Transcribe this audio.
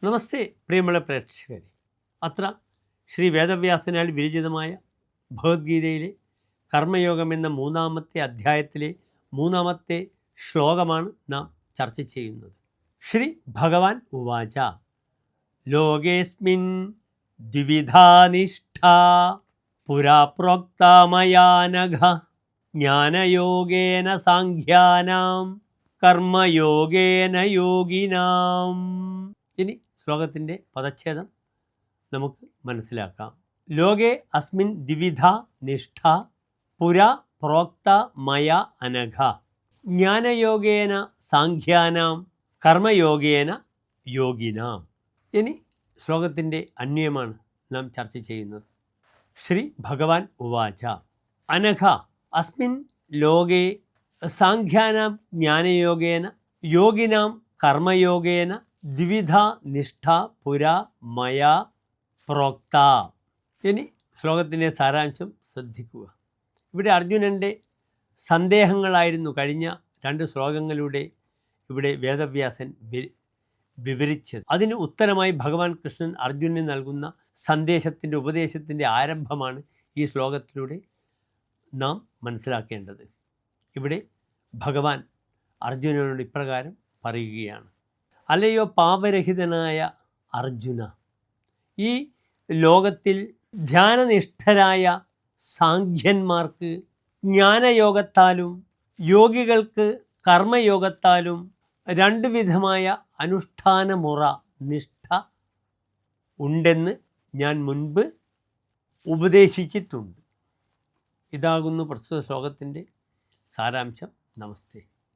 നമസ്തേ പ്രിയമുള്ള പ്രേക്ഷകരെ. അത്ര ശ്രീ വേദവ്യാസനാൽ വിരചിതമായ ഭഗവത്ഗീതയിലെ കർമ്മയോഗം എന്ന 3-ാമത്തെ അധ്യായത്തിലെ 3-ാമത്തെ ശ്ലോകമാണ് നാം ചർച്ച ചെയ്യുന്നത്. ശ്രീ ഭഗവാൻ ഉവാച ലോകേസ്മിൻ ദ്വിവിധാ നിഷ്ഠാ പുരാ പ്രോക്താ മയാ നഘ ജ്ഞാനയോഗേന സാഖ്യാനാം കർമ്മയോഗേന യോഗിനാം. ഇനി ശ്ലോകത്തിൻ്റെ പദച്ഛേദം നമുക്ക് മനസ്സിലാക്കാം. ലോകേ അസ്മിൻ ദ്വിവിധ നിഷ്ഠ പുരാ പ്രോക്ത മയ അനഘ ജ്ഞാനയോഗേന സാഖ്യാനാം കർമ്മയോഗേന യോഗിനാം. ഇനി ശ്ലോകത്തിൻ്റെ അന്വയമാണ് നാം ചർച്ച ചെയ്യുന്നത്. ശ്രീ ഭഗവാൻ ഉവാച അനഘ അസ്മിൻ ലോകേ സാഖ്യാനാം ജ്ഞാനയോഗേന യോഗിനാം കർമ്മയോഗേന ദ്വിവിധ നിഷ്ഠ പുരാ മയാ പ്രോക്ത. ഇനി ശ്ലോകത്തിൻ്റെ സാരാംശം ശ്രദ്ധിക്കുക. ഇവിടെ അർജുനൻ്റെ സന്ദേഹങ്ങളായിരുന്നു കഴിഞ്ഞ 2 ശ്ലോകങ്ങളിലൂടെ ഇവിടെ വേദവ്യാസൻ വിവരിച്ചത്. അതിന് ഉത്തരമായി ഭഗവാൻ കൃഷ്ണൻ അർജുനന് നൽകുന്ന സന്ദേശത്തിൻ്റെ ഉപദേശത്തിൻ്റെ ആരംഭമാണ് ഈ ശ്ലോകത്തിലൂടെ നാം മനസ്സിലാക്കേണ്ടത്. ഇവിടെ ഭഗവാൻ അർജുനനോട് ഇപ്രകാരം പറയുകയാണ്: അല്ലയോ പാപരഹിതനായ അർജുന, ഈ ലോകത്തിൽ ധ്യാനനിഷ്ഠരായ സാഖ്യന്മാർക്ക് ജ്ഞാനയോഗത്താലും യോഗികൾക്ക് കർമ്മയോഗത്താലും 2 വിധമായ അനുഷ്ഠാനമുറ നിഷ്ഠ ഉണ്ടെന്ന് ഞാൻ മുൻപ് ഉപദേശിച്ചിട്ടുണ്ട്. ഇതാകുന്നു പ്രസ്തുത ശ്ലോകത്തിൻ്റെ സാരാംശം. നമസ്തേ.